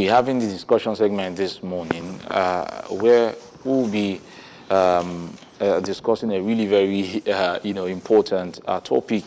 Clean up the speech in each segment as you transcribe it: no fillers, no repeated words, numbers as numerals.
be having the discussion segment this morning where we'll be discussing a really very important topic,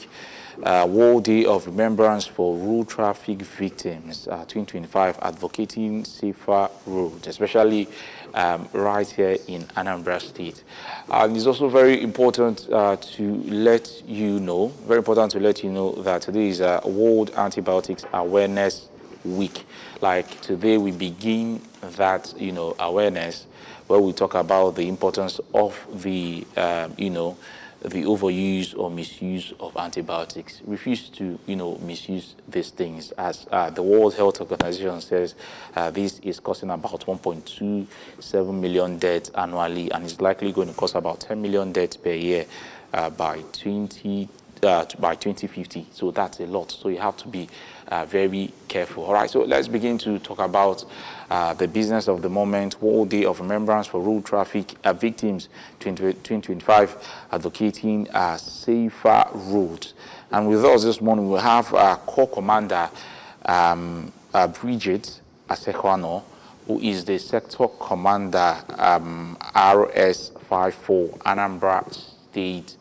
World Day of Remembrance for Road Traffic Victims 2025, advocating safer roads, especially right here in Anambra State. And it's also very important to let you know, that today is World Antibiotics Awareness Week. Like today we begin that, awareness where we talk about the importance of the, the overuse or misuse of antibiotics. Refuse to, misuse these things. As the World Health Organization says, this is costing about 1.27 million deaths annually, and is likely going to cost about 10 million deaths per year by 2050. So that's a lot. So you have to be very careful. All right, so let's begin to talk about the business of the moment, World Day of Remembrance for Road Traffic Victims 2025, advocating safer roads. And with us this morning, we have Corps Commander Bridget Asekwano, who is the Sector Commander RS54, Anambra State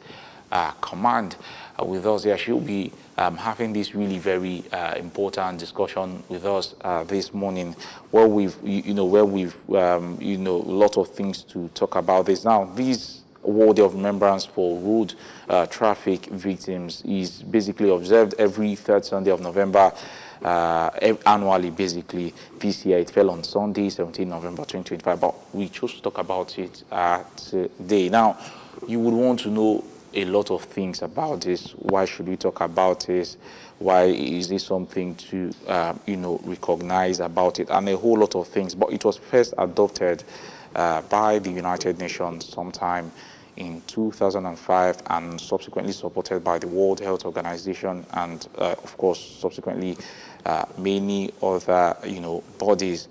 Command. With us here, she'll be having this really very important discussion with us this morning, where we've a lot of things to talk about this. Now, this World Day of Remembrance for Road Traffic Victims is basically observed every third Sunday of November, annually. Basically, this year it fell on Sunday, 17 November 2025, but we chose to talk about it today. Now, you would want to know a lot of things about this. Why should we talk about this? Why is this something to recognize about it? And a whole lot of things. But it was first adopted by the United Nations sometime in 2005 and subsequently supported by the World Health Organization and of course subsequently many other bodies.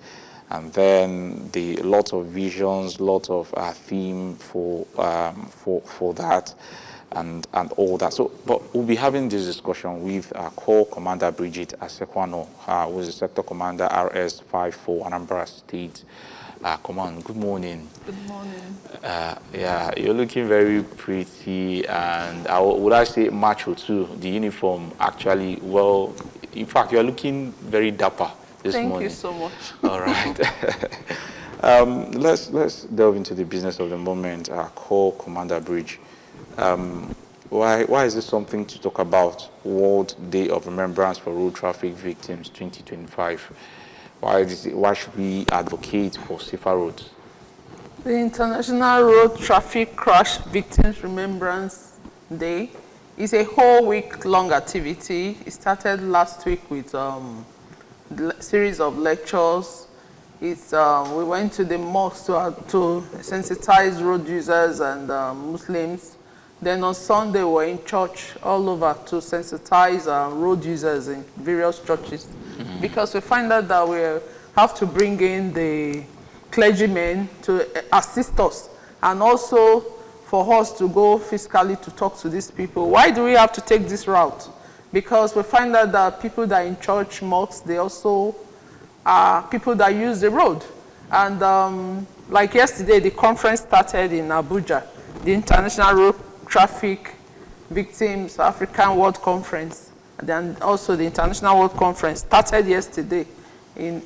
And then the lots of visions, lots of theme for that. And all that. So, but we'll be having this discussion with Corps Commander Bridget Asekwano, who is the Sector Commander RS54, Anambra State Command. Good morning. Good morning. Yeah, you're looking very pretty, and would I say macho too? The uniform actually, well, in fact, you're looking very dapper this morning. Thank you so much. All right. Let's delve into the business of the moment. Corps Commander Bridge. Why is this something to talk about? World Day of Remembrance for Road Traffic Victims 2025. Why should we advocate for safer roads? The International Road Traffic Crash Victims Remembrance Day is a whole week-long activity. It started last week with a series of lectures. We went to the mosque to sensitize road users and Muslims. Then on Sunday, we're in church all over to sensitize road users in various churches. Mm-hmm. Because we find out that we have to bring in the clergymen to assist us, and also for us to go physically to talk to these people. Why do we have to take this route? Because we find out that people that are in church, mosques, they also are people that use the road. And like yesterday, the conference started in Abuja, the International Road Traffic Victims African World Conference, and then also the International World Conference started yesterday in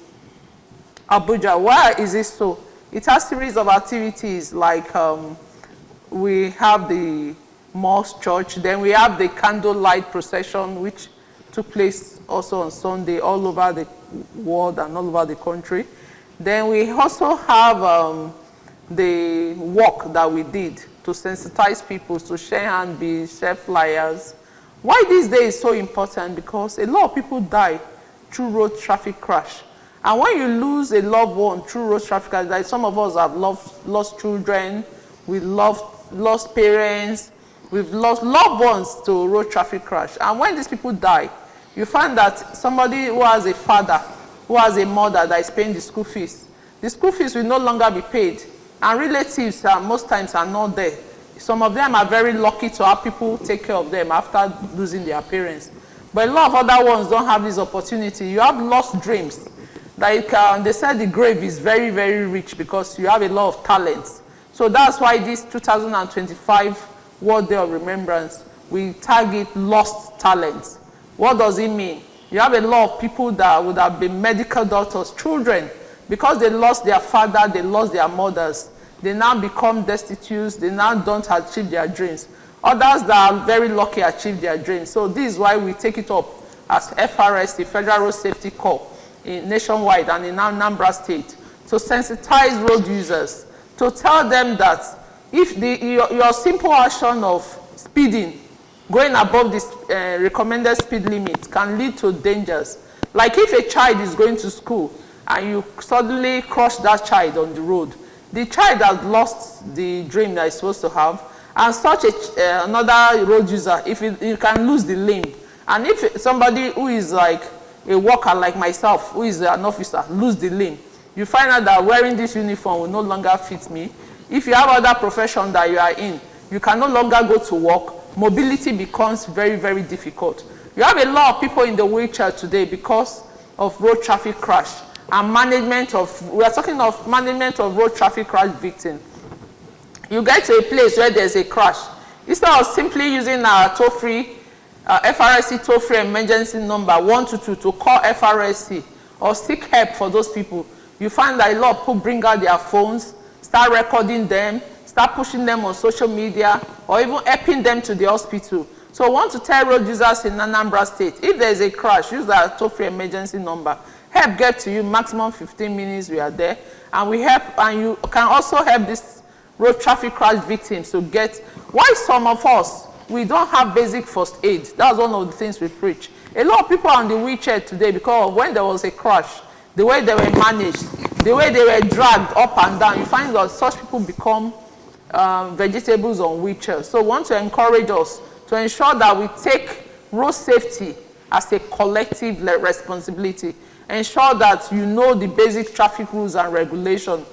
Abuja. Why is this so? It has a series of activities like we have the mosque church, then we have the candlelight procession, which took place also on Sunday all over the world and all over the country. Then we also have the walk that we did to sensitize people, to share handbills, share flyers. Why this day is so important? Because a lot of people die through road traffic crash. And when you lose a loved one through road traffic crash, like some of us have lost children, we've lost parents, we've lost loved ones to road traffic crash. And when these people die, you find that somebody who has a father, who has a mother that is paying the school fees will no longer be paid. And relatives most times are not there. Some of them are very lucky to have people take care of them after losing their parents. But a lot of other ones don't have this opportunity. You have lost dreams. Like they said, the grave is very, very rich because you have a lot of talents. So that's why this 2025 World Day of Remembrance, we target lost talents. What does it mean? You have a lot of people that would have been medical doctors, children, because they lost their father, they lost their mothers. They now become destitute, they now don't achieve their dreams. Others that are very lucky achieve their dreams. So this is why we take it up as FRS, the Federal Road Safety Corps, nationwide and in Anambra State, to sensitize road users, to tell them that if your simple action of speeding, going above the recommended speed limit, can lead to dangers. Like if a child is going to school and you suddenly crush that child on the road, the child has lost the dream that he's supposed to have, and such another road user, if you can lose the limb. And if somebody who is like a worker like myself, who is an officer, lose the limb, you find out that wearing this uniform will no longer fit me. If you have other profession that you are in, you can no longer go to work. Mobility becomes very, very difficult. You have a lot of people in the wheelchair today because of road traffic crash and management of, we are talking of management of road traffic crash victims. You get to a place where there's a crash. Instead of simply using a toll-free, FRSC toll-free emergency number 122 to call FRSC or seek help for those people, you find that a lot of people bring out their phones, start recording them, start pushing them on social media, or even helping them to the hospital. So I want to tell road users in Anambra State, if there's a crash, use that toll-free emergency number. Help get to you, maximum 15 minutes, we are there. And we help, and you can also help this road traffic crash victims to get, why some of us, we don't have basic first aid. That's one of the things we preach. A lot of people are on the wheelchair today because when there was a crash, the way they were managed, the way they were dragged up and down, you find that such people become vegetables on wheelchairs. So we want to encourage us to ensure that we take road safety as a collective responsibility. Ensure that you know the basic traffic rules and regulations.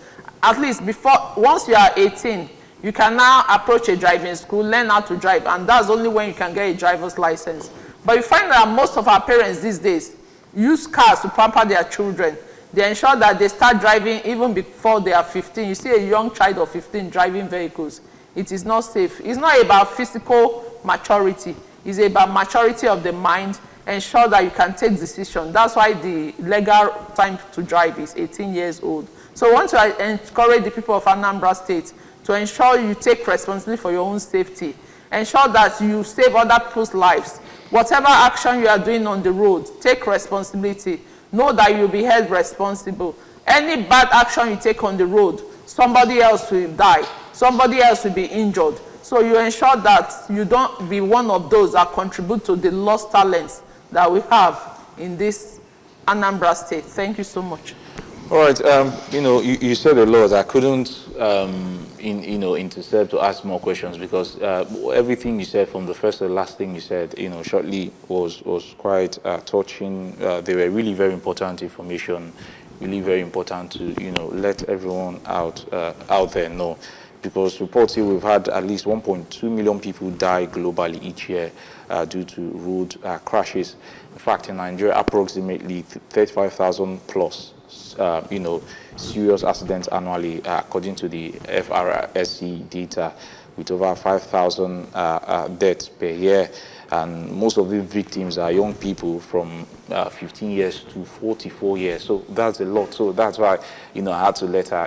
At least before, once you are 18, you can now approach a driving school, learn how to drive, and that's only when you can get a driver's license. But you find that most of our parents these days use cars to pamper their children. They ensure that they start driving even before they are 15. You see a young child of 15 driving vehicles. It is not safe. It's not about physical maturity. It's about maturity of the mind. Ensure that you can take decisions. That's why the legal time to drive is 18 years old. So I want to encourage the people of Anambra State to ensure you take responsibility for your own safety. Ensure that you save other people's lives. Whatever action you are doing on the road, take responsibility. Know that you'll be held responsible. Any bad action you take on the road, somebody else will die. Somebody else will be injured. So you ensure that you don't be one of those that contribute to the lost talents that we have in this Anambra State. Thank you so much. All right, you said a lot. I couldn't, intercept to ask more questions because everything you said from the first to the last thing you said, shortly was quite touching. They were really very important information, really very important to, let everyone out there know. Because reports here we've had at least 1.2 million people die globally each year due to road crashes. In fact, in Nigeria, approximately 35,000 plus serious accidents annually, according to the FRSC data, with over 5,000 deaths per year. And most of these victims are young people from 15 years to 44 years. So that's a lot. So that's why, I had to let her,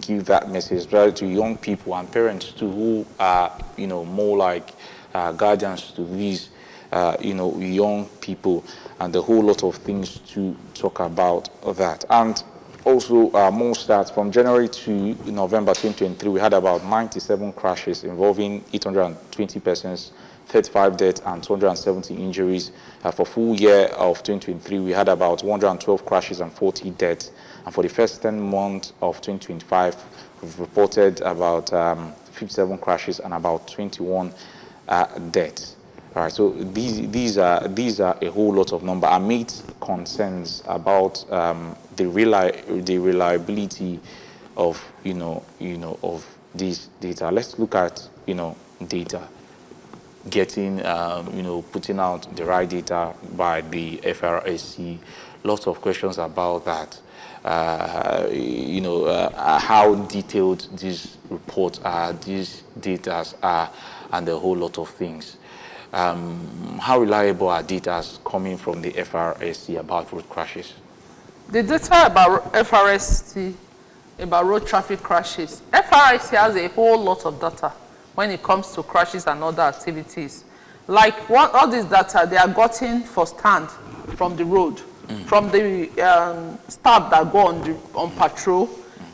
give that message to young people and parents too, who are, more like guardians to these, young people, and a whole lot of things to talk about that. And also, more stats from January to November 2023, we had about 97 crashes involving 820 persons, 35 deaths, and 270 injuries. For full year of 2023, we had about 112 crashes and 40 deaths. And for the first 10 months of 2025, we've reported about 57 crashes and about 21 deaths. All right, so these are a whole lot of number. Amid concerns about the reliability of of this data. Let's look at data. Getting putting out the right data by the FRSC. lots of questions about that. How detailed these reports are, these data are, and a whole lot of things. How reliable are data coming from the FRSC about road crashes? The data about FRSC, about road traffic crashes, FRSC has a whole lot of data when it comes to crashes and other activities. Like all these data, they are gotten first-hand from the road, from the staff that go on patrol,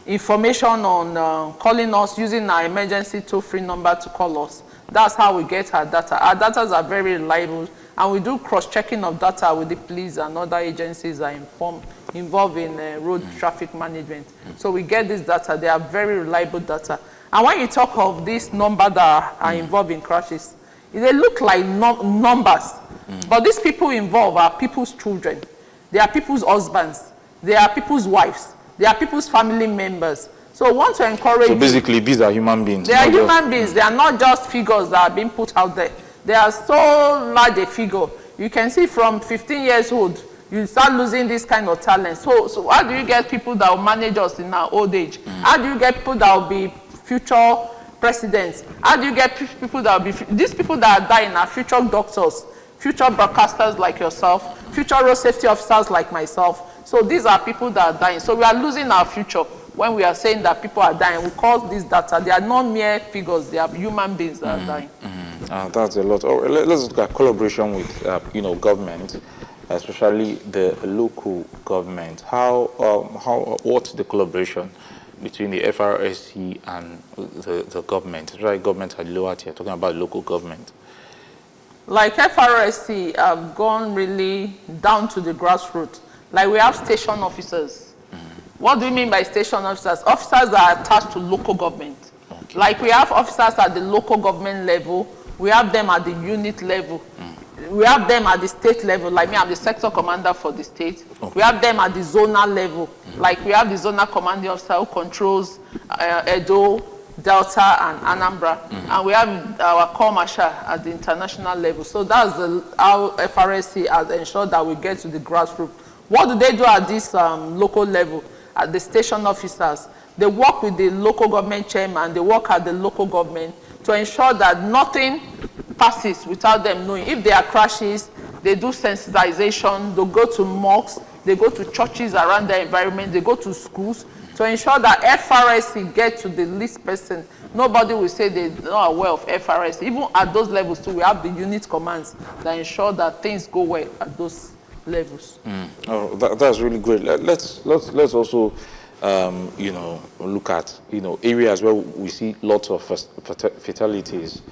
information on calling us, using our emergency toll-free number to call us. That's how we get our data. Our data are very reliable, and we do cross-checking of data with the police and other agencies that are involved in road traffic management. So we get this data. They are very reliable data. And when you talk of these numbers that are involved in crashes, they look like numbers. But these people involved are people's children. They are people's husbands. They are people's wives. They are people's family members. So we want to encourage. So basically, these are human beings. They are human beings. They are not just figures that are being put out there. They are so large a figure. You can see from 15 years old, you start losing this kind of talent. So how do you get people that will manage us in our old age? How do you get people that will be future presidents? How do you get people that will be, these people that are dying are future doctors, future broadcasters like yourself, future road safety officers like myself. So these are people that are dying. So we are losing our future when we are saying that people are dying. We call this data. They are not mere figures. They are human beings that are dying. That's a lot. Let's look at collaboration with, government, especially the local government. What's the collaboration between the FRSC and the government? Right, government at lower tier, talking about local government. Like FRSC have gone really down to the grassroots. Like we have station officers. What do you mean by station officers? Officers that are attached to local government. Okay. Like we have officers at the local government level. We have them at the unit level. We have them at the state level. Like me, I'm the sector commander for the state. Okay. We have them at the zonal level. Like we have the zonal commanding officer who controls Edo, Delta, and Anambra. And we have our corps marshal at the international level. So that's how FRSC has ensured that we get to the grassroots. What do they do at this local level? At the station officers, they work with the local government chairman, they work at the local government to ensure that nothing passes without them knowing. If there are crashes, they do sensitization, they go to mosques, they go to churches around the environment, they go to schools to ensure that FRSC get to the least person. Nobody will say they're not aware of FRSC. Even at those levels too, we have the unit commands that ensure that things go well at those levels. Oh, that's really great. Let's also look at areas where we see lots of fatalities.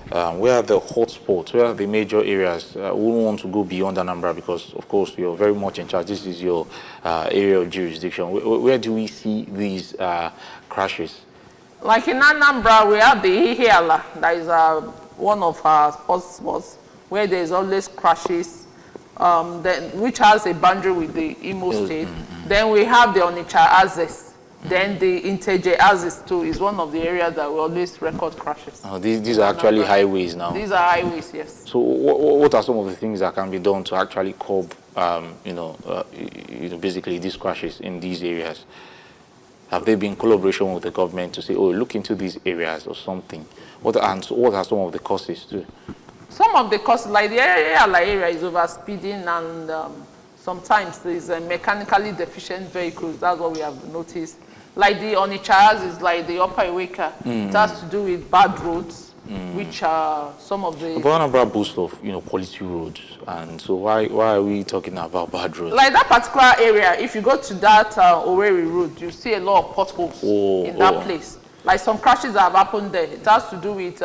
Where are the hotspots? Where are the major areas? We wouldn't want to go beyond Anambra because, of course, you're very much in charge. This is your area of jurisdiction. Where do we see these crashes? Like in Anambra, we have the Ihiala. That is one of our hotspots where there's always crashes. Which has a boundary with the Imo State. Then we have the Onitsha Axis. Then the Inteje Axis too is one of the areas that we always record crashes. Oh, these are actually highways now. These are highways, yes. So what are some of the things that can be done to actually curb, basically these crashes in these areas? Have there been collaboration with the government to say, oh, look into these areas or something? What are some of the causes too? Some of the causes, like the area is overspeeding, and sometimes there's mechanically deficient vehicles. That's what we have noticed. Like the Onitsha is like the Upper Iweka. It has to do with bad roads, which are some of the. But Anambra boasts of quality roads, and so why are we talking about bad roads? Like that particular area, if you go to that Owerri road, you see a lot of potholes in that place. Like some crashes that have happened there. It has to do with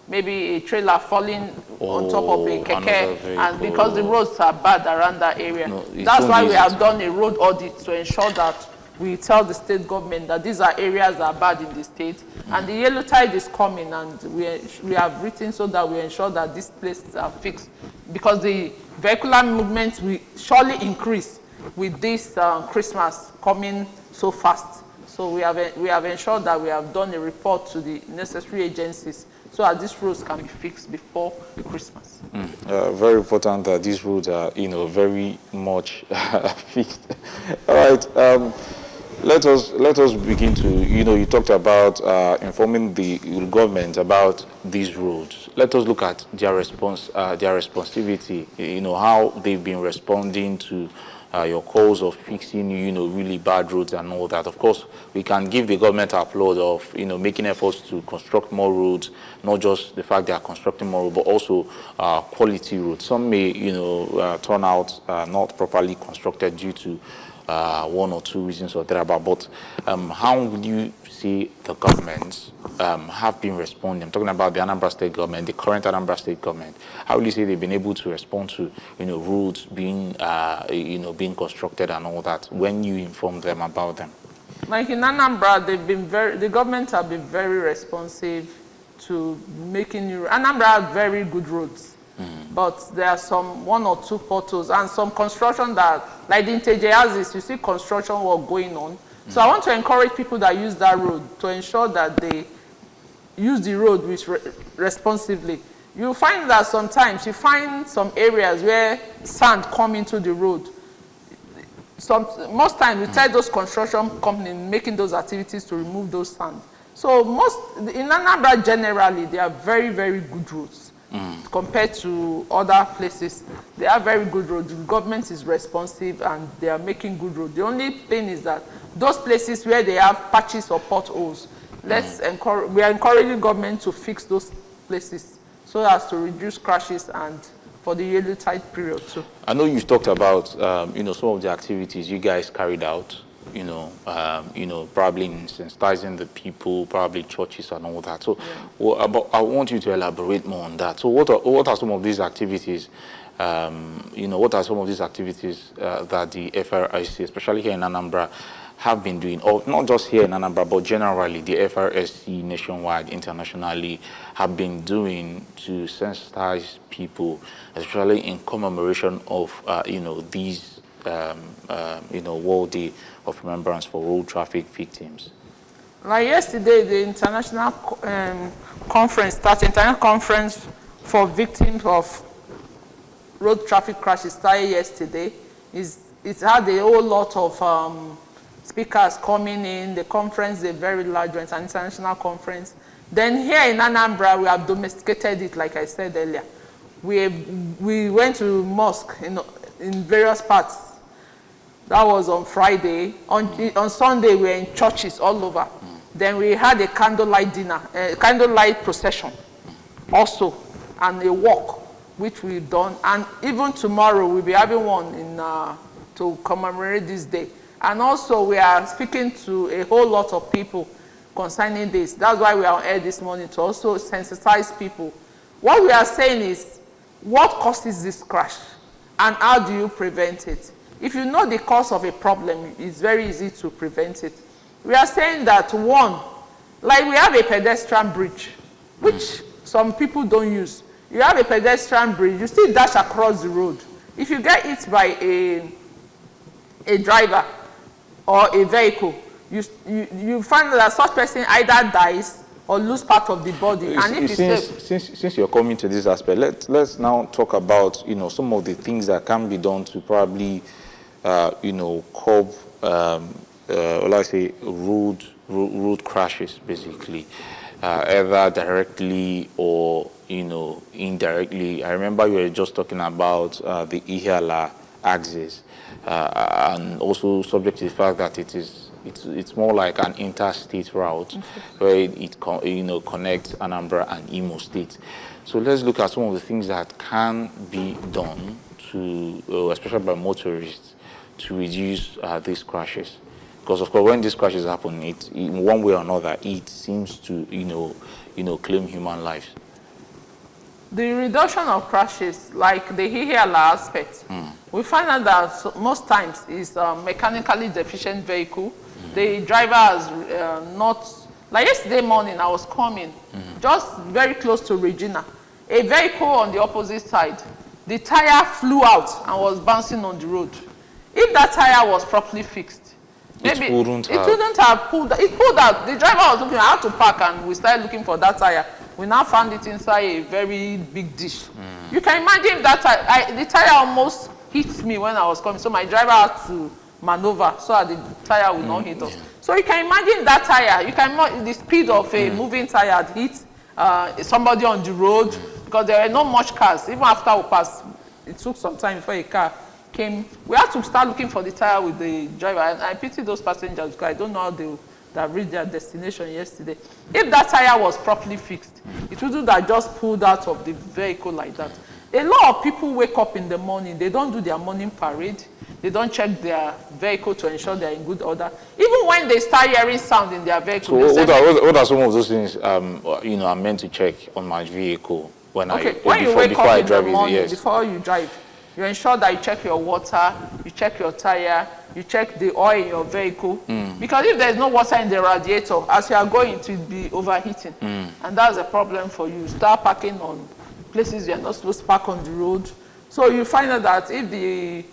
maybe a trailer falling on top of a keke, and because the roads are bad around that area. That's why we have done a road audit to ensure that we tell the state government that these are areas that are bad in the state, and the yellow tide is coming, and we have written so that we ensure that these places are fixed, because the vehicular movement will surely increase with this Christmas coming so fast. So we have ensured that we have done a report to the necessary agencies so that these roads can be fixed before Christmas. Very important that these roads are, very much fixed. All right. Let us begin to, you talked about informing the government about these roads. Let us look at their responsivity. How they've been responding to your calls of fixing, really bad roads and all that. Of course, we can give the government applaud of, making efforts to construct more roads, not just the fact they are constructing more roads, but also quality roads. Some may, turn out not properly constructed due to one or two reasons or thereabout. But how would you see the governments have been responding? I'm talking about the Anambra State government, the current Anambra State government. How would you say they've been able to respond to, roads being, being constructed and all that when you inform them about them? Like in Anambra, the government have been very responsive to making new. Anambra has very good roads. But there are some one or two portals and some construction that, like the Integeazis, you see construction work going on. So I want to encourage people that use that road to ensure that they use the road responsibly. You find that sometimes you find some areas where sand come into the road. Most times we tell those construction companies making those activities to remove those sand. So in Anambra generally, they are very, very good roads. Compared to other places, they are very good roads. The government is responsive and they are making good roads. The only thing is that those places where they have patches or potholes, we are encouraging government to fix those places so as to reduce crashes and for the yearly tide period too. I know you've talked about some of the activities you guys carried out. Probably sensitizing the people, probably churches and all that. So, but I want you to elaborate more on that. So, what are some of these activities? What are some of these activities that the FRSC, especially here in Anambra, have been doing, or not just here in Anambra, but generally the FRSC nationwide, internationally, have been doing to sensitize people, especially in commemoration of these World Day of Remembrance for Road Traffic Victims? Like yesterday, the international conference for victims of road traffic crashes started yesterday. It had a whole lot of speakers coming in. The conference is a very large one, it's an international conference. Then here in Anambra, we have domesticated it, like I said earlier. We went to mosque in various parts. That was on Friday. On Sunday, we were in churches all over. Then we had a candlelight dinner, a candlelight procession also, and a walk, which we've done. And even tomorrow, we'll be having one to commemorate this day. And also, we are speaking to a whole lot of people concerning this. That's why we are on air this morning, to also sensitize people. What we are saying is, what causes this crash? And how do you prevent it? If you know the cause of a problem, it's very easy to prevent it. We are saying that one, like we have a pedestrian bridge, which some people don't use. You have a pedestrian bridge, you still dash across the road. If you get hit by a driver or a vehicle, you find that such person either dies or lose part of the body. And if since you're coming to this aspect, let's now talk about some of the things that can be done to probably curb road crashes, basically, either directly or indirectly. I remember you were just talking about the Ihiala axis, and also subject to the fact that it's more like an interstate route where it connects Anambra and Imo State. So let's look at some of the things that can be done to, especially by motorists, to reduce these crashes. Because of course, when these crashes happen, in one way or another, it seems to claim human lives. The reduction of crashes, like the Ihiala aspect, we find out that most times is a mechanically deficient vehicle. The driver has not, like yesterday morning I was coming, just very close to Regina. A vehicle on the opposite side, the tire flew out and was bouncing on the road. If that tire was properly fixed, maybe it wouldn't have pulled. It pulled out. The driver was looking, I had to park and we started looking for that tire. We now found it inside a very big dish. You can imagine that the tire almost hit me when I was coming. So my driver had to maneuver so that the tire would not hit us. So you can imagine that tire. You can imagine the speed of a moving tire had hit somebody on the road, because there were not much cars. Even after we passed, it took some time before a car came. We had to start looking for the tire with the driver, and I pity those passengers because I don't know how they that reached their destination yesterday. If that tire was properly fixed, it wouldn't have just pulled out of the vehicle like that. A lot of people wake up in the morning, they don't do their morning parade, they don't check their vehicle to ensure they're in good order. Even when they start hearing sound in their vehicle. So what are some of those things I'm meant to check on my vehicle when you wake up in the morning, yes. before you drive? You ensure that you check your water, you check your tire, you check the oil in your vehicle. Because if there's no water in the radiator, as you are going, it will be overheating. And that's a problem for you. Start parking on places you're not supposed to park on the road. So you find out that if the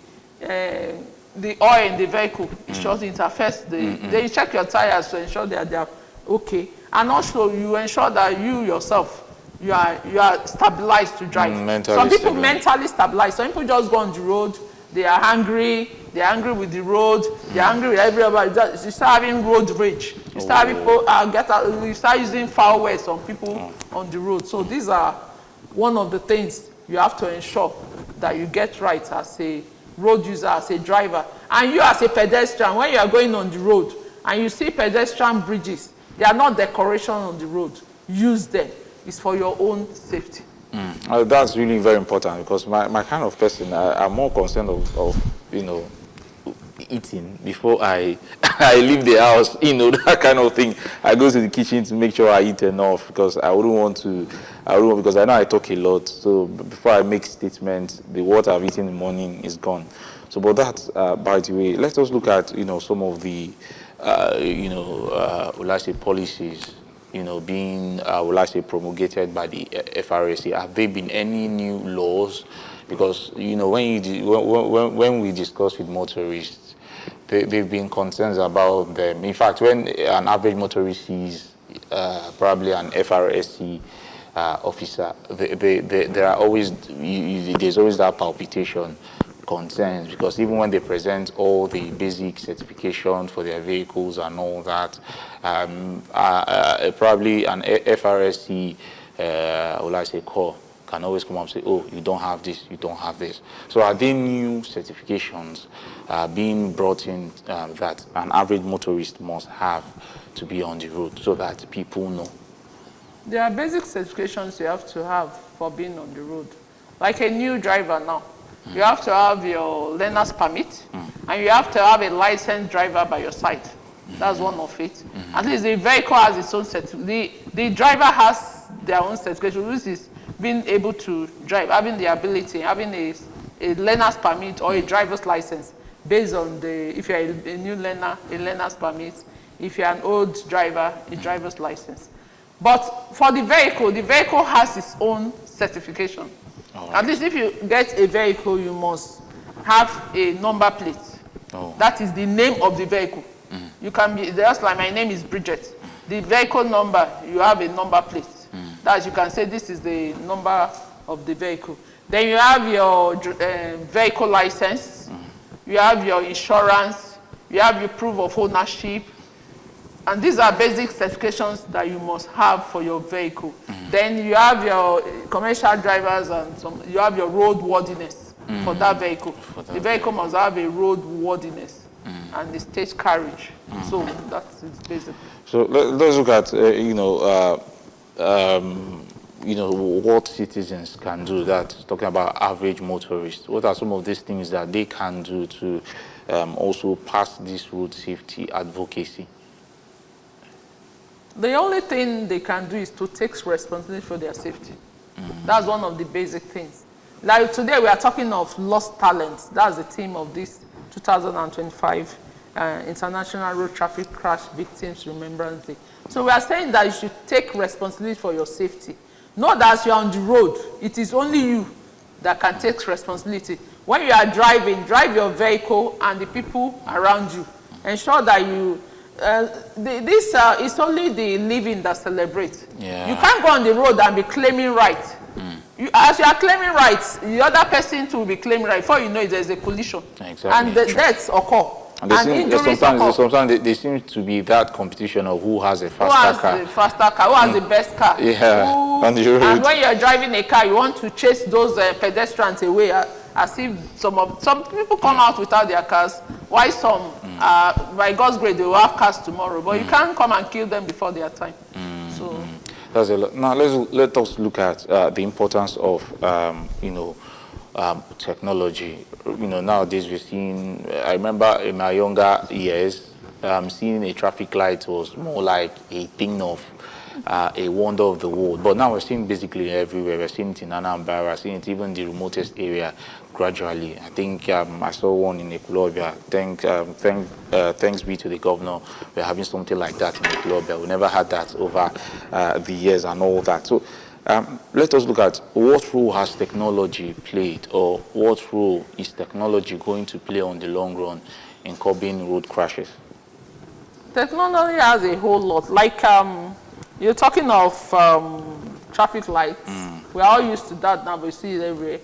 oil in the vehicle is short, interferes, then you check your tires to ensure that they are okay. And also you ensure that you yourself, you are stabilized to drive. Some people mentally stabilize. Some people just go on the road, they are angry with the road, they are angry with everybody. You start having road rage. You start people you start using foul words on people on the road. So these are one of the things you have to ensure that you get right as a road user, as a driver. And you as a pedestrian, when you are going on the road and you see pedestrian bridges, they are not decoration on the road. Use them. It's for your own safety. That's really very important, because my kind of person, I'm more concerned of eating before I leave the house, that kind of thing. I go to the kitchen to make sure I eat enough, because because I know I talk a lot. So before I make statements, what I've eaten in the morning is gone. So, but that, by the way, let us look at, some of the, will I say, policies, being, will I say, promulgated by the FRSC. Have there been any new laws? Because, when we discuss with motorists, they've been concerns about them. In fact, when an average motorist sees probably an FRSC officer, there are always, there's always that palpitation, concerns, because even when they present all the basic certifications for their vehicles and all that, probably an FRSC, will I say, core, can always come up and say, oh, you don't have this, you don't have this. So are there new certifications being brought in that an average motorist must have to be on the road so that people know? There are basic certifications you have to have for being on the road. Like a new driver now, you have to have your learner's permit, and you have to have a licensed driver by your side. That's one of it. At least the vehicle has its own certificate. The driver has their own certification, which is being able to drive, having the ability, having a learner's permit or a driver's license based on if you're a new learner, a learner's permit. If you're an old driver, a driver's license. But for the vehicle has its own certification. Right. At least if you get a vehicle, you must have a number plate. That is the name of the vehicle. You can be, just like my name is Bridget. The vehicle number, you have a number plate. That you can say this is the number of the vehicle. Then you have your vehicle license. You have your insurance. You have your proof of ownership. And these are basic certifications that you must have for your vehicle. Then you have your commercial drivers and you have your roadworthiness for that vehicle. The vehicle must have a roadworthiness and the stage carriage. So that's it basically. So let's look at what citizens can do. That's talking about average motorists. What are some of these things that they can do to also pass this road safety advocacy? The only thing they can do is to take responsibility for their safety. That's one of the basic things. Like today we are talking of lost talents. That's the theme of this 2025 International Road Traffic Crash Victims Remembrance Day. So we are saying that you should take responsibility for your safety. Not that you are on the road. It is only you that can take responsibility. When you are driving, drive your vehicle and the people around you. Ensure that you This is only the living that celebrates. Yeah. You can't go on the road and be claiming rights. As you are claiming rights, the other person too will be claiming rights. Before you know it, there's a collision. Exactly. And the deaths occur. And injuries occur. Sometimes there seems to be that competition of who has a Who faster has car. the faster car? Who has the best car? Yeah, on the road. And when you're driving a car, you want to chase those pedestrians away, as if some people come out without their cars. Why some, by God's grace, they will have cars tomorrow. But you can't come and kill them before their time. So That's a lot. Now let us look at the importance of technology. Nowadays we're seeing. I remember in my younger years, seeing a traffic light was more like a thing of a wonder of the world. But now we're seeing basically everywhere. We're seeing it in Anambra. We're seeing it even in the remotest area gradually. I think I saw one in Ekulobia. Thanks be to the governor, we're having something like that in Ekulobia. We never had that over the years and all that. So let us look at what role has technology played, or what role is technology going to play on the long run in curbing road crashes? technology has a whole lot. Like you're talking of traffic lights. We're all used to that now, but we see it everywhere.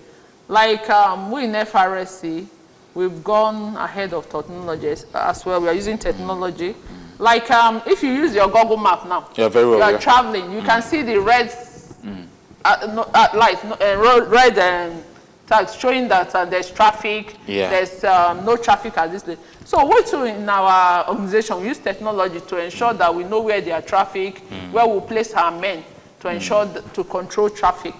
Like we in FRSC, we've gone ahead of technology as well. We are using technology. Like if you use your Google map now, Yeah, very well. you are Yeah. traveling, you can see the red lights, red tags showing that there's traffic, Yeah. there's no traffic at this place. So we too in our organization, we use technology to ensure that we know where there are traffic, where we place our men to ensure to control traffic.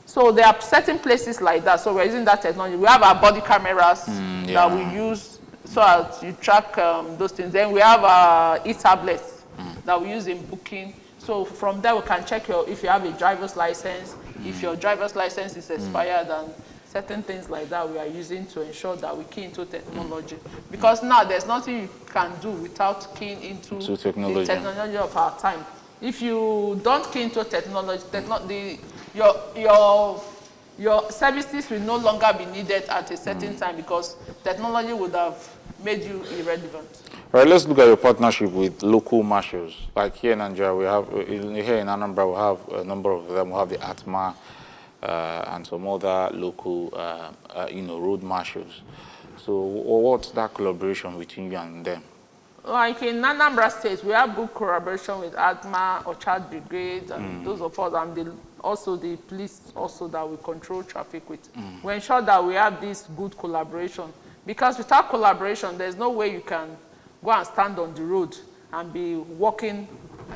So there are certain places like that. So we're using that technology. We have our body cameras that we use so as you track those things. Then we have our e-tablets that we use in booking. So from there we can check if you have a driver's license, if your driver's license is expired, and certain things like that we are using to ensure that we key into technology. Because now there's nothing you can do without keying into the technology of our time. If you don't key into technology, your services will no longer be needed at a certain time, because technology would have made you irrelevant. All right, let's look at your partnership with local marshals. Like here in Nigeria, we have, here in Anambra, we have a number of them. We have the ATMA and some other local, road marshals. So what's that collaboration between you and them? Like in Anambra State, we have good collaboration with ATMA, Orchard Brigade, and those of us, and also the police also that we control traffic with. We ensure that we have this good collaboration, because without collaboration, there's no way you can go and stand on the road and be walking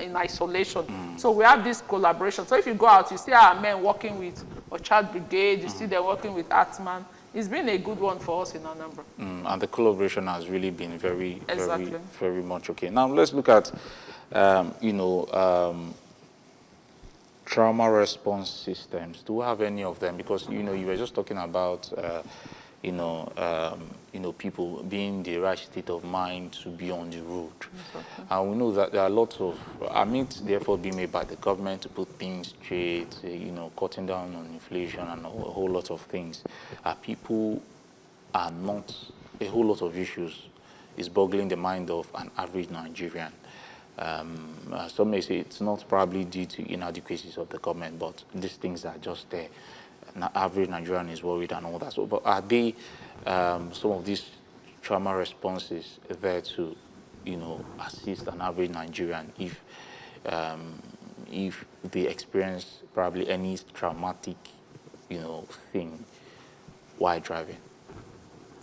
in isolation. So we have this collaboration. So if you go out, you see our men working with Orchard Brigade, you see them working with ATMA. It's been a good one for us in Anambra. And the collaboration has really been very, Exactly. very much okay. Now let's look at, trauma response systems. Do we have any of them? Because you were just talking about, people being in the right state of mind to be on the road. Exactly. And we know that there are lots of, amidst the effort being made by the government to put things straight, cutting down on inflation and a whole lot of things. People are not, a whole lot of issues is boggling the mind of an average Nigerian. Some may say it's not probably due to inadequacies of the government, but these things are just there. An average Nigerian is worried and all that. So, but are they some of these trauma responses there to, assist an average Nigerian if they experience probably any traumatic, thing while driving?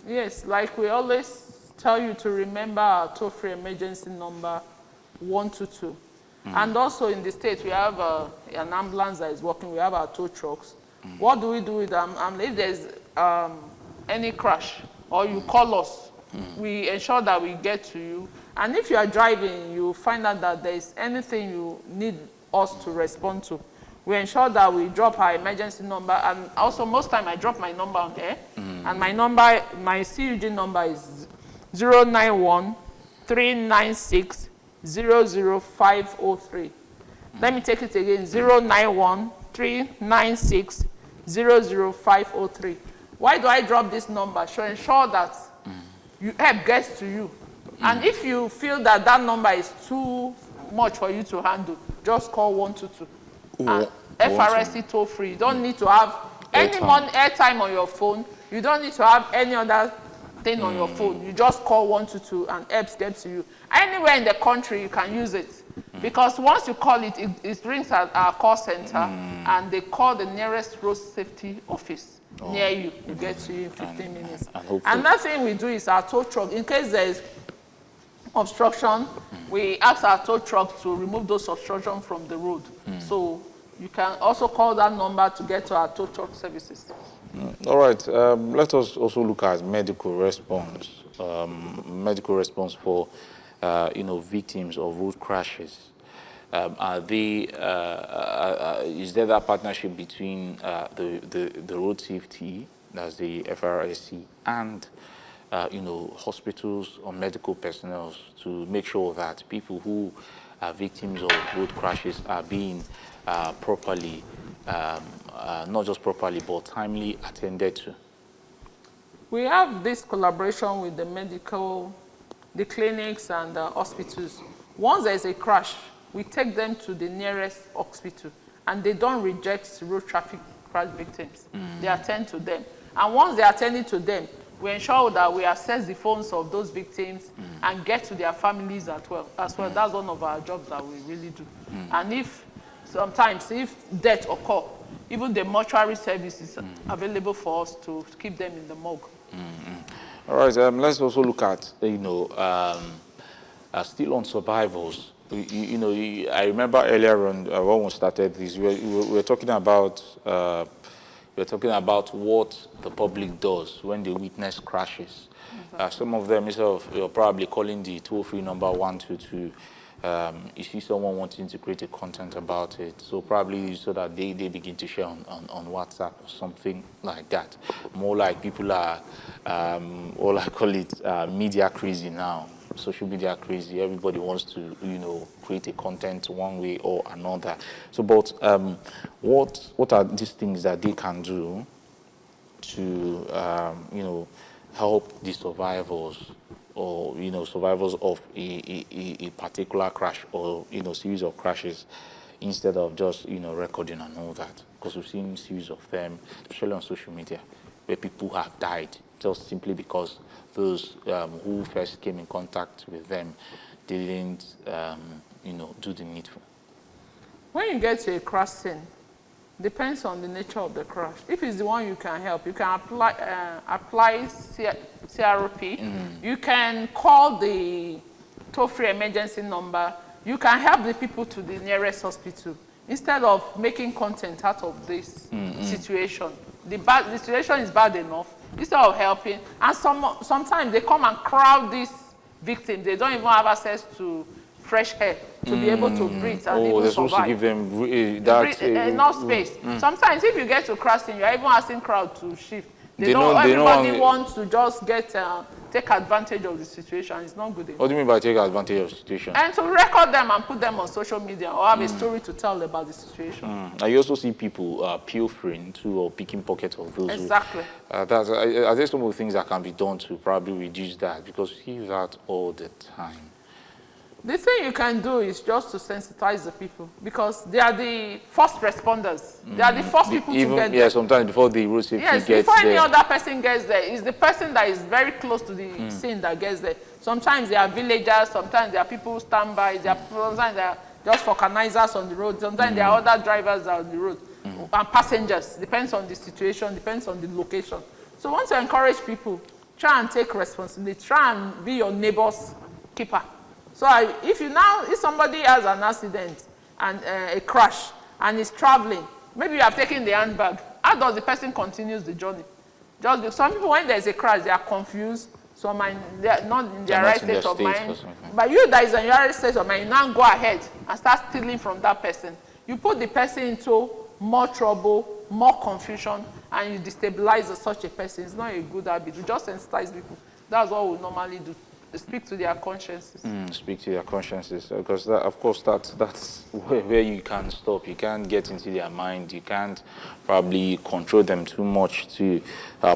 Yes, like we always tell you to remember our toll-free emergency number 122. And also in the state, we have an ambulance that is working. We have our tow trucks. What do we do with them? If there's any crash or you call us, we ensure that we get to you. And if you are driving, you find out that there is anything you need us to respond to, we ensure that we drop our emergency number. And also most time I drop my number on air. And my CUG number is 091-396-00503. Let me take it again, 091-396-00503. Why do I drop this number? To ensure that help gets to you And if you feel that that number is too much for you to handle, just call 122. And FRSC toll free. You don't need to have any airtime on your phone. You don't need to have any other thing on your phone. You just call 122 and helps get to you. Anywhere in the country, you can use it. Because once you call it, it rings at our call center, and they call the nearest road safety office near you. You get to you in 15 minutes. Another thing we do is our tow truck. In case there is obstruction, we ask our tow truck to remove those obstructions from the road. So you can also call that number to get to our tow truck services. All right. Let us also look at medical response. Medical response for victims of road crashes. Is there that partnership between the road safety, that's the FRSC, and hospitals or medical personnel to make sure that people who are victims of road crashes are being properly, not just properly, but timely attended to? We have this collaboration with the clinics and the hospitals. Once there's a crash, we take them to the nearest hospital, and they don't reject road traffic crash victims. They attend to them. And once they are attending to them, we ensure that we access the phones of those victims and get to their families as well. That's one of our jobs that we really do. And if death occur, even the mortuary service is available for us to keep them in the morgue. All right, let's also look at, still on survivors. I remember earlier on when we started this, we were talking about what the public does when they witness crashes. Some of them, instead of probably calling the toll-free number 122, you see someone wanting to create a content about it, so probably so that they begin to share on WhatsApp or something like that. More like people are, all I call it, media crazy now. Social media crazy. Everybody wants to, create a content one way or another. So, but what are these things that they can do to, help the survivors, or survivors of a particular crash or series of crashes, instead of just recording and all that? Because we've seen series of them, especially on social media, where people have died just simply because those who first came in contact with them didn't, do the needful. When you get to a crash scene, depends on the nature of the crash. If it's the one you can help, you can apply CRP. You can call the toll-free emergency number. You can help the people to the nearest hospital instead of making content out of this situation. The situation is bad enough. Instead of helping, and sometimes they come and crowd these victims. They don't even have access to fresh air to be able to breathe and even they're survive. supposed to give them enough space. Sometimes if you get to crashing, you're even asking crowd to shift. Everybody wants to just take advantage of the situation. It's not good enough. What do you mean by take advantage of the situation? And to record them and put them on social media, or have a story to tell about the situation. And you also see people pilfering too, or picking pockets of those. Exactly. Are there some of the things that can be done to probably reduce that? Because you see that all the time. The thing you can do is just to sensitize the people, because they are the first responders. They are the first people to get there. Yeah, sometimes before the road safety gets there. Before any other person gets there, it's the person that is very close to the scene that gets there. Sometimes they are villagers, sometimes they are people who stand by, sometimes they are just vulcanizers on the road, sometimes there are other drivers that are on the road, and passengers. Depends on the situation, depends on the location. So once you encourage people, try and take responsibility, try and be your neighbor's keeper. So if somebody has an accident and a crash and is traveling, maybe you have taken the handbag, how does the person continue the journey? Just because some people, when there's a crash, they are confused. Some they are not in their right state of mind. But you that is in your right state of mind, you now go ahead and start stealing from that person. You put the person into more trouble, more confusion, and you destabilize such a person. It's not a good habit. You just sensitize people. That's what we normally do. Speak to their consciences. Speak to their consciences, because of course that's where you can stop. You can't get into their mind. You can't probably control them too much to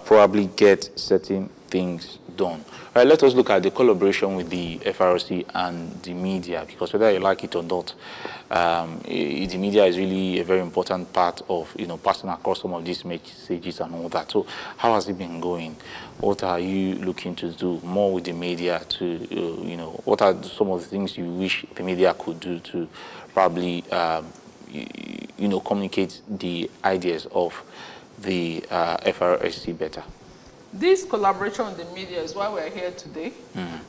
probably get certain things done. All right, let us look at the collaboration with the FRC and the media, because whether you like it or not, the media is really a very important part of, passing across some of these messages and all that. So how has it been going? What are you looking to do more with the media to, what are some of the things you wish the media could do to probably, communicate the ideas of the FRSC better? This collaboration with the media is why we're here today.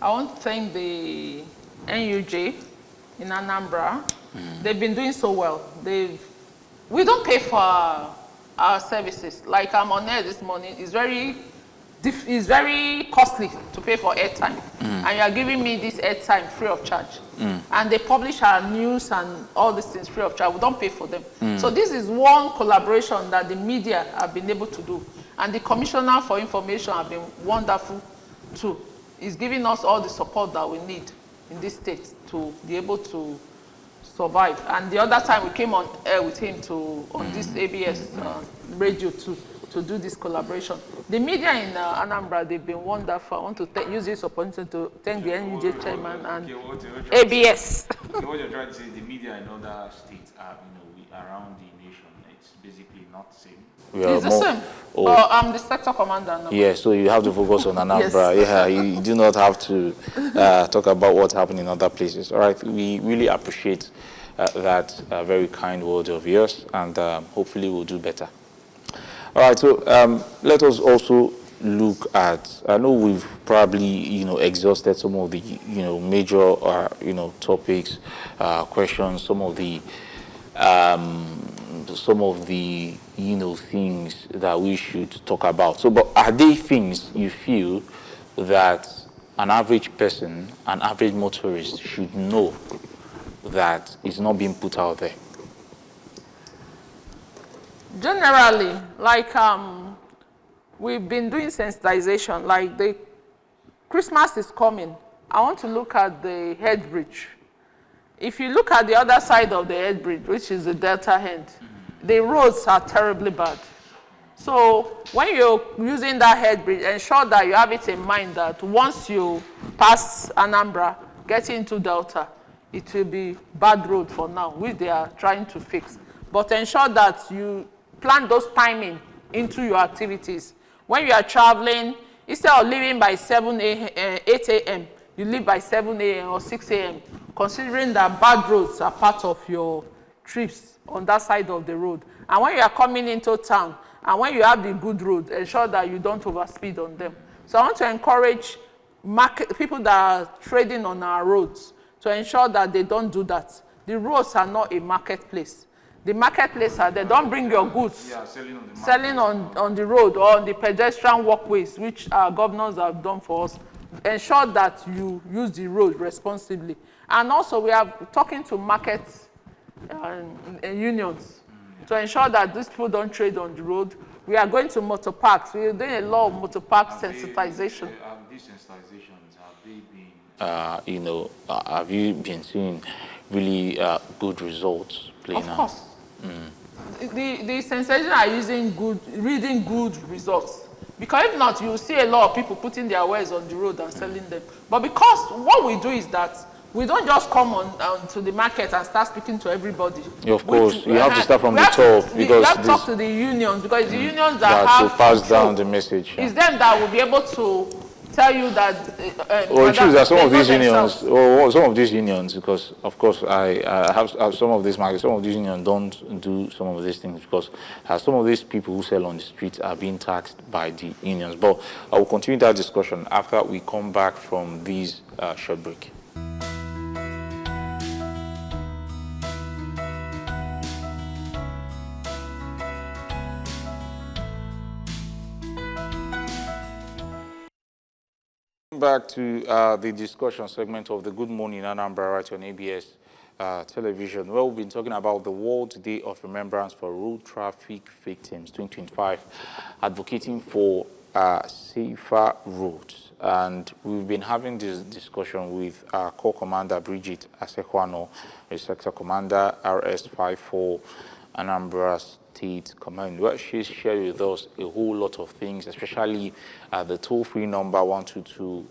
I want to thank the NUJ in Anambra. They've been doing so well. We don't pay for our services. Like I'm on air this morning, it's very costly to pay for airtime. And you are giving me this airtime free of charge. And they publish our news and all these things free of charge. We don't pay for them. So this is one collaboration that the media have been able to do. And the Commissioner for Information have been wonderful too. He's giving us all the support that we need in this state to be able to survive. And the other time we came on air with him on this ABS radio to do this collaboration. The media in Anambra, they've been wonderful. I want to use this opportunity to thank the NUJ chairman and ABS. What you're trying to say, the media in other states are, around the nation, it's basically not the same. It's the same. But I'm the sector commander now. Yeah, so you have to focus on Anambra. Yes. Yeah, you do not have to talk about what's happening in other places. All right, we really appreciate that very kind word of yours, and hopefully we'll do better. All right, so let us also look at, I know we've probably, exhausted some of the, major, topics, questions, some of the, things that we should talk about. So, but are they things you feel that an average person, an average motorist should know that is not being put out there? Generally, like we've been doing sensitization, like the Christmas is coming. I want to look at the head bridge. If you look at the other side of the head bridge, which is the Delta end, the roads are terribly bad. So when you're using that head bridge, ensure that you have it in mind that once you pass Anambra, get into Delta, it will be bad road for now, which they are trying to fix. But ensure that you plan those timing into your activities. When you are traveling, instead of leaving by 8 a.m., you leave by 7 a.m. or 6 a.m., considering that bad roads are part of your trips on that side of the road. And when you are coming into town, and when you have the good road, ensure that you don't overspeed on them. So I want to encourage people that are trading on our roads to ensure that they don't do that. The roads are not a marketplace. The marketplace are there. Don't bring your goods selling on the road or on the pedestrian walkways, which our governors have done for us. Ensure that you use the road responsibly. And also, we are talking to market unions to ensure that these people don't trade on the road. We are going to motor parks. We are doing a lot of motor park sensitization. These sensitizations, have they been, have you been seeing really good results playing out? Of course. The sensation are reading good results. Because if not, you see a lot of people putting their wares on the road and selling them. But because what we do is that we don't just come on to the market and start speaking to everybody. Yeah, of course, you have to start from the top. Because you have to talk to the unions, because the unions that have to pass down the message. It's them that will be able to tell you that. Choose that some of these unions, or some of these unions, because of course I have some of these markets. Some of these unions don't do some of these things because some of these people who sell on the streets are being taxed by the unions. But I will continue that discussion after we come back from this short break. Back to the discussion segment of the Good Morning Anambra right on ABS television, where we've been talking about the World Day of Remembrance for Road Traffic Victims 2025, advocating for safer roads. And we've been having this discussion with our Corps Commander Bridget Asekwano, a Sector Commander, RS 54 Anambra State Command, where she shared with us a whole lot of things, especially the toll-free number 122,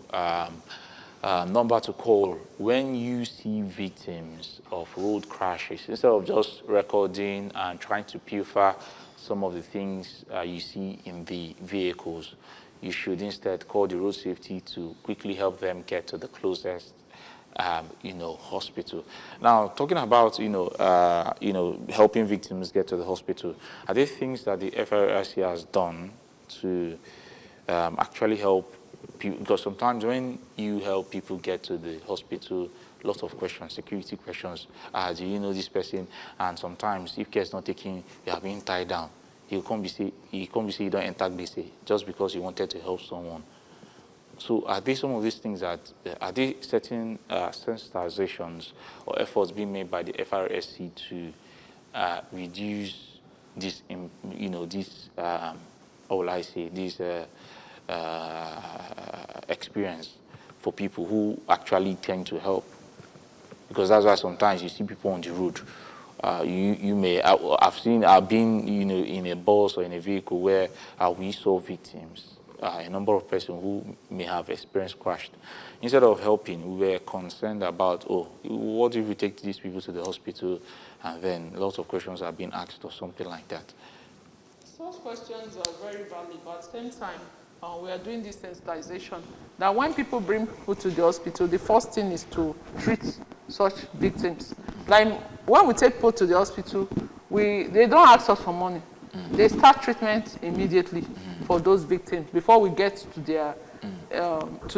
number to call when you see victims of road crashes. Instead of just recording and trying to pilfer some of the things you see in the vehicles, you should instead call the road safety to quickly help them get to the closest hospital. Now, talking about, helping victims get to the hospital, are there things that the FRSC has done to actually help people? Because sometimes when you help people get to the hospital, lots of questions, security questions. Do you know this person? And sometimes, if care is not taken, you are being tied down. You can't be say you don't enter BC just because you wanted to help someone. So are there some of these things that, are there certain sensitizations or efforts being made by the FRSC to reduce this, experience for people who actually tend to help? Because that's why sometimes you see people on the road. I've been, in a bus or in a vehicle where we saw victims, a number of persons who may have experienced crashed. Instead of helping, we were concerned about, what if we take these people to the hospital, and then lots of questions are being asked or something like that. Those questions are very valid, but at the same time, we are doing this sensitization that when people bring people to the hospital, the first thing is to treat such victims. Like when we take people to the hospital, they don't ask us for money. They start treatment immediately for those victims before we get to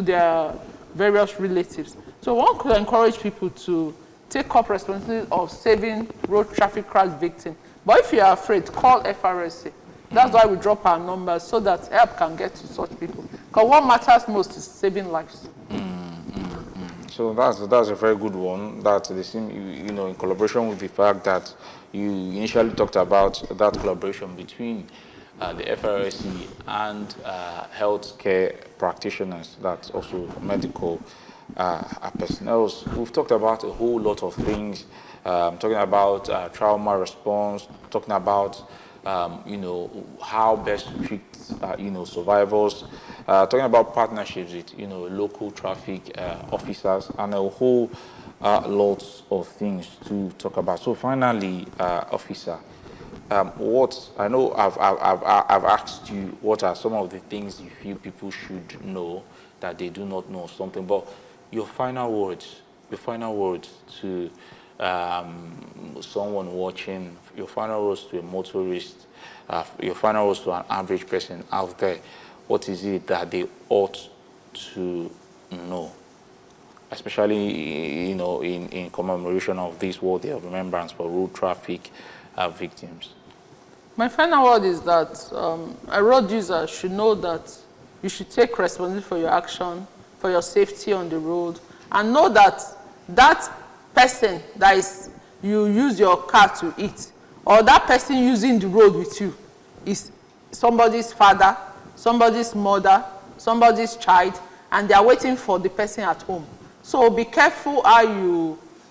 their various relatives. So one could encourage people to take up responsibility of saving road traffic crash victims. But if you are afraid, call FRSA. That's why we drop our numbers so that help can get to such people. Because what matters most is saving lives. So that's a very good one. That they seem, in collaboration with the fact that you initially talked about that collaboration between the FRSC and healthcare practitioners, that's also medical personnel. We've talked about a whole lot of things, talking about trauma response, talking about how best to treat survivors, talking about partnerships with local traffic officers, and a whole lots of things to talk about. So finally, officer, what I know I've asked you, what are some of the things you feel people should know that they do not know something, but your final words to someone watching, your final words to a motorist, your final words to an average person out there, what is it that they ought to know, especially in commemoration of this World Day of Remembrance for road traffic victims? My final word is that a road user should know that you should take responsibility for your action, for your safety on the road, and know that that person that is you use your car to eat, or that person using the road with you, is somebody's father, somebody's mother, somebody's child, and they are waiting for the person at home. So be careful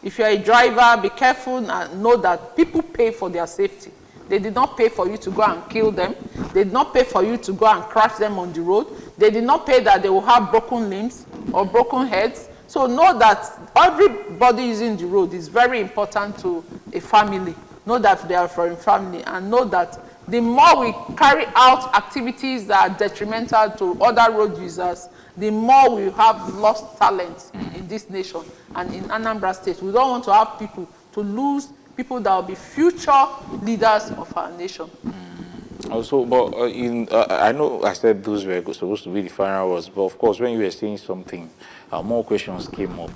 if you're a driver, be careful and know that people pay for their safety. They did not pay for you to go and kill them. They did not pay for you to go and crash them on the road. They did not pay that they will have broken limbs or broken heads. So know that everybody using the road is very important to a family. Know that they are for a family, and know that the more we carry out activities that are detrimental to other road users, the more we have lost talent in this nation and in Anambra State. We don't want to have people to lose people that will be future leaders of our nation. Also, but I know I said those were supposed to be the final words, but of course, when you were saying something, more questions came up.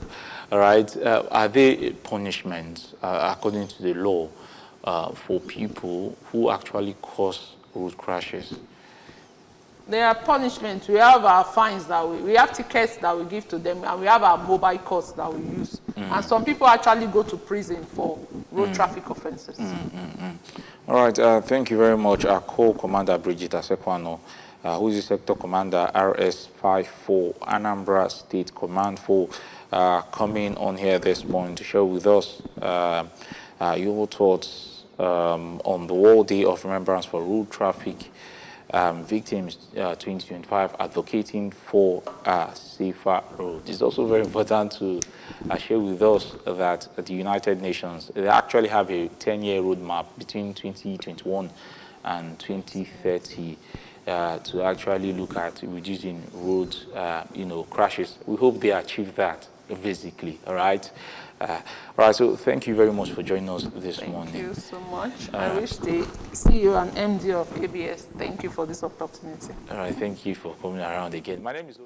All right, are there punishments according to the law for people who actually cause road crashes? There are punishments. We have our fines that we have tickets that we give to them, and we have our mobile courts that we use. And some people actually go to prison for road traffic offenses. All right, thank you very much, our co-commander Bridget Asekwano, who is the sector commander RS54 Anambra State Command, for coming on here this morning to share with us your thoughts on the World Day of Remembrance for Road Traffic Victims 2025, advocating for safer roads. It's also very important to share with us that the United Nations, they actually have a 10-year roadmap between 2021 and 2030 to actually look at reducing road, crashes. We hope they achieve that, basically. All right. All right. So thank you very much for joining us this morning. Thank you so much. I wish the CEO and MD of ABS, thank you for this opportunity. All right. Thank you for coming around again. My name is